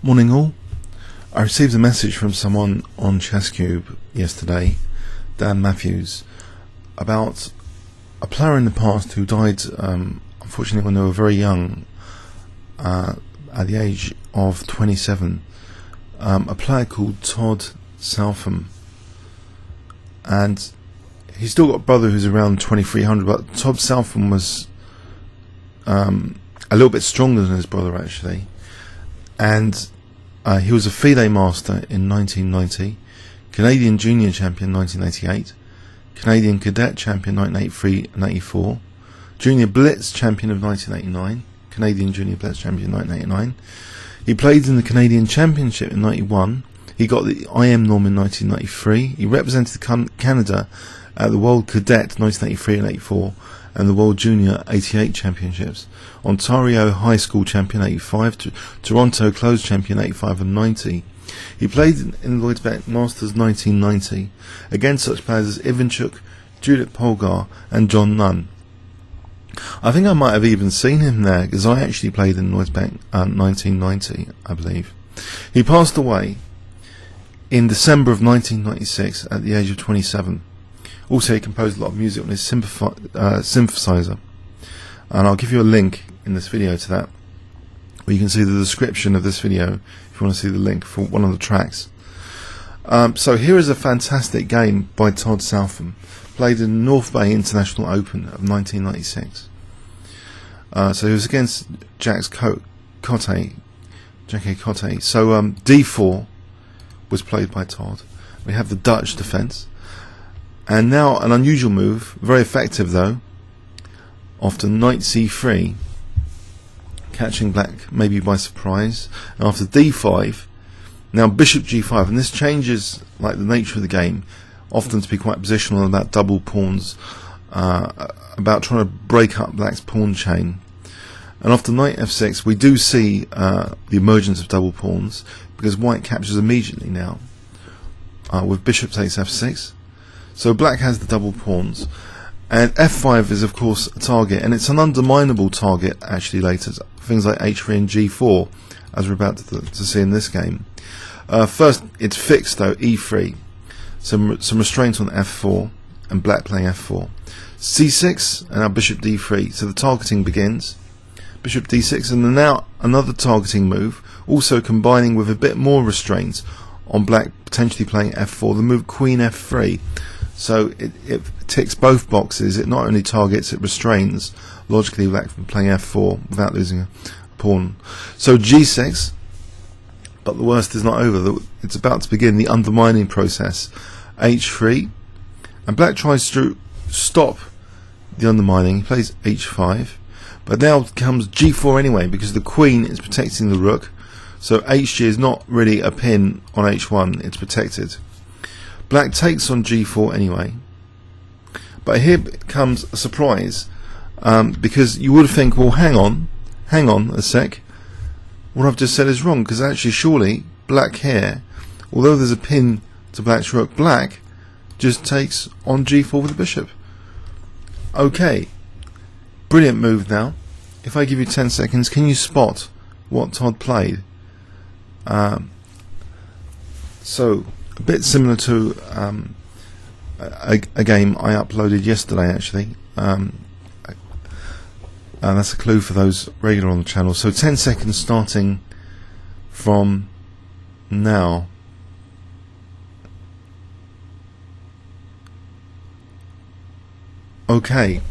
Morning all. I received a message from someone on ChessCube yesterday, Dan Matthews, about a player in the past who died unfortunately when they were very young, at the age of 27, a player called Todd Southam, and he's still got a brother who's around 2300, but Todd Southam was a little bit stronger than his brother actually, and he was a FIDE master in 1990, Canadian Junior Champion 1988, Canadian Cadet Champion 1983 and 84, Junior Blitz Champion of 1989, Canadian Junior Blitz Champion 1989. He played in the Canadian Championship in 91. He got the IM norm in 1993. He represented Canada at the World Cadet 1983 and 84 and the World Junior 88 Championships. Ontario High School Champion 85, Toronto Closed Champion 85 and 90. He played in Lloyds Bank Masters 1990 against such players as Ivanchuk, Judith, Polgar and John Nunn. I think I might have even seen him there, because I actually played in Lloyds Bank 1990, I believe. He passed away in December of 1996 at the age of 27. Also, he composed a lot of music on his synthesizer, and I'll give you a link in this video to that, where you can see the description of this video if you want to see the link for one of the tracks. So here is a fantastic game by Todd Southam, played in the North Bay International Open of 1996. So he was against Jacques Cote, Jacques Cote. So d4 was played by Todd. We have the Dutch defence. And now an unusual move, very effective though, after knight c3, catching black maybe by surprise. And after d5, now bishop g5, and this changes like the nature of the game, often to be quite positional about double pawns, about trying to break up black's pawn chain. And after knight f6, we do see the emergence of double pawns, because white captures immediately now with bishop takes f6. So black has the double pawns, and f5 is of course a target, and it's an underminable target actually later. Things like h3 and g4, as we're about to see in this game. First, it's fixed though, e3. Some restraint on f4, and black playing f4. c6, and now bishop d3. So the targeting begins. Bishop d6, and then now another targeting move, also combining with a bit more restraint on black potentially playing f4. The move queen f3. So it ticks both boxes. It not only targets, it restrains logically black from playing f4 without losing a pawn. So g6, but the worst is not over. It's about to begin the undermining process. h3, and black tries to stop the undermining. He plays h5, but now comes g4 anyway, because the queen is protecting the rook. So hg is not really a pin on h1, it's protected. Black takes on g4 anyway, but here comes a surprise, because you would think, well, hang on a sec, what I've just said is wrong, because actually surely black here, although there's a pin to black's rook, black just takes on g4 with the bishop. Okay, brilliant move. Now if I give you 10 seconds, can you spot what Todd played? So a bit similar to a game I uploaded yesterday actually, and that's a clue for those regular on the channel. So 10 seconds starting from now. Okay,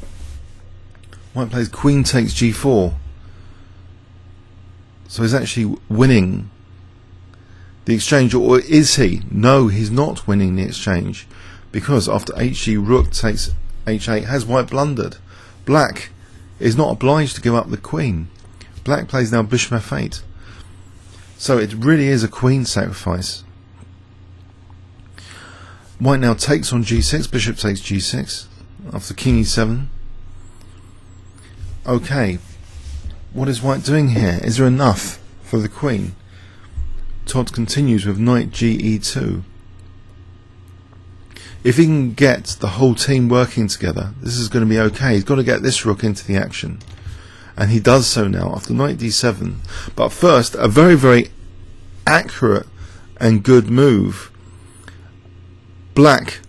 white plays queen takes g4, so he's actually winning the exchange, or is he? No, he's not winning the exchange, because after hg, rook takes h8, has white blundered. Black is not obliged to give up the queen. Black plays now bishop f8, so it really is a queen sacrifice. White now takes on g6, bishop takes g6 after king e7. Okay, what is white doing here? Is there enough for the queen? Todd continues with knight ge2. If he can get the whole team working together, this is going to be okay. He's got to get this rook into the action, and he does so now after knight d7. But first, a very, very accurate and good move. Black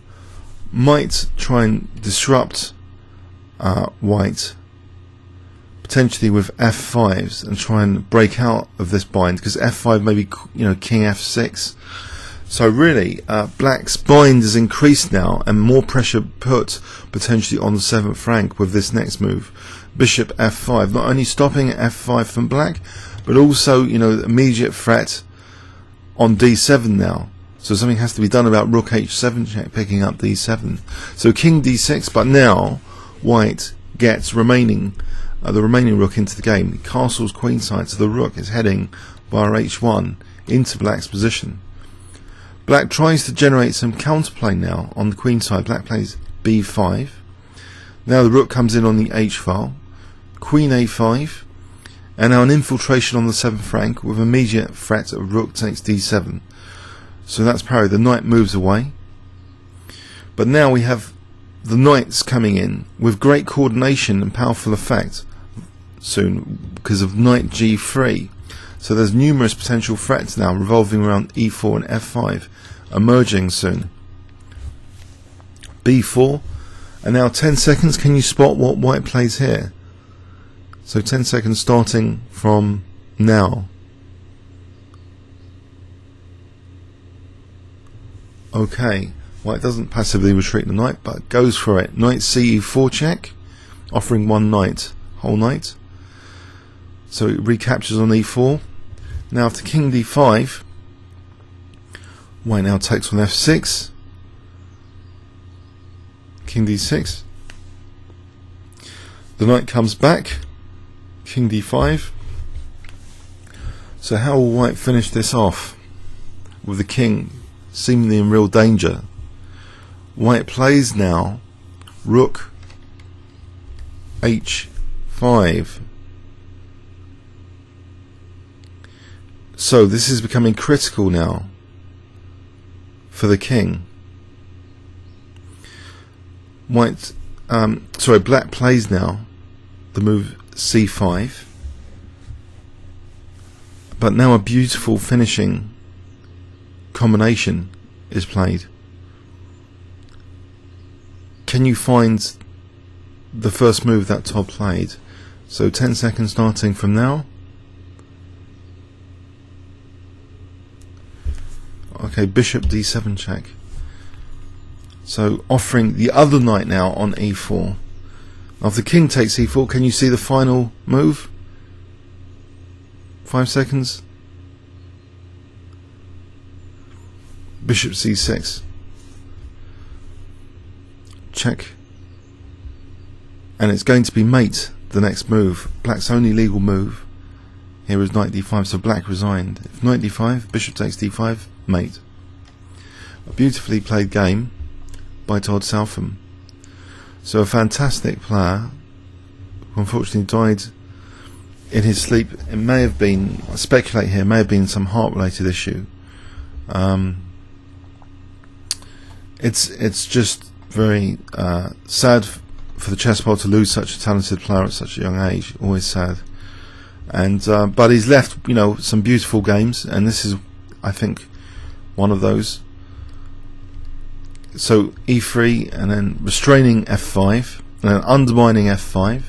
might try and disrupt white, potentially with f5s, and try and break out of this bind, because f5 maybe, you know, king f6. So really, black's bind is increased now, and more pressure put potentially on the 7th rank with this next move, bishop f5. Not only stopping f5 from black, but also, you know, immediate threat on d7 now. So something has to be done about rook h7 check, picking up d7. So king d6, but now white gets the remaining rook into the game. Castle's queenside, so the rook is heading via h1 into black's position. Black tries to generate some counterplay now on the queenside. Black plays b5. Now the rook comes in on the h file. Queen a5. And now an infiltration on the 7th rank with immediate threat of rook takes d7. So that's parry. The knight moves away. But now we have the knights coming in with great coordination and powerful effect soon because of knight g3. So there's numerous potential threats now revolving around e4 and f5 emerging soon. b4. And now 10 seconds. Can you spot what white plays here? So 10 seconds starting from now. Okay, white doesn't passively retreat the knight, but goes for it. Knight ce4 check, offering one knight, whole knight. So it recaptures on e4. Now after king d5, white now takes on f6. King d6. The knight comes back. King d5. So how will white finish this off with the king seemingly in real danger? White plays now rook h5. So this is becoming critical now for the king. Black plays now the move c5, but now a beautiful finishing combination is played. Can you find the first move that Todd played? So 10 seconds starting from now. Okay, bishop d7 check. So offering the other knight now on e4. After the king takes e4, can you see the final move? 5 seconds. Bishop c6. Check. And it's going to be mate, the next move. Black's only legal move. Here is knight d5, so black resigned. If knight d5, bishop takes d5, mate. A beautifully played game by Todd Southam. So a fantastic player who unfortunately died in his sleep. It may have been, I speculate here, may have been some heart related issue. It's just very sad for the chess world to lose such a talented player at such a young age. Always sad. And but he's left, you know, some beautiful games, and this is, I think, one of those. So e3, and then restraining f5, and then undermining f5,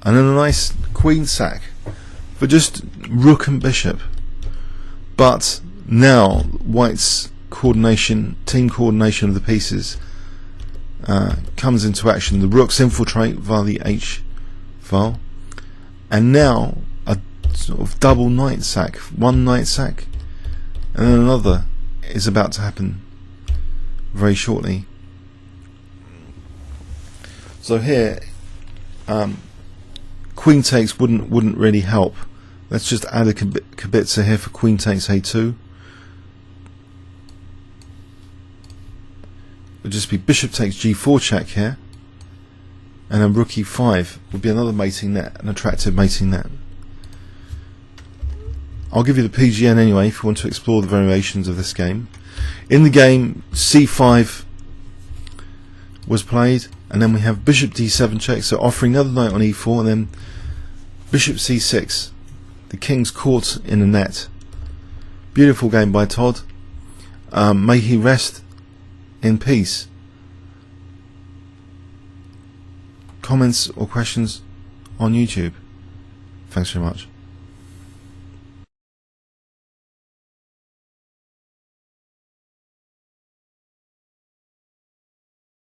and then a nice queen sack for just rook and bishop. But now white's coordination, team coordination of the pieces comes into action. The rooks infiltrate via the h file, and now a sort of double knight sack, one knight sack, and then another is about to happen very shortly. So here, queen takes wouldn't really help. Let's just add a kibitzer here for queen takes a2. It'll just be bishop takes g4 check here, and then rook e5 would be another mating net, an attractive mating net. I'll give you the PGN anyway if you want to explore the variations of this game. In the game, c5 was played, and then we have bishop d7 check, so offering another knight on e4, and then bishop c6. The king's caught in the net. Beautiful game by Todd. May he rest in peace. Comments or questions on YouTube? Thanks very much.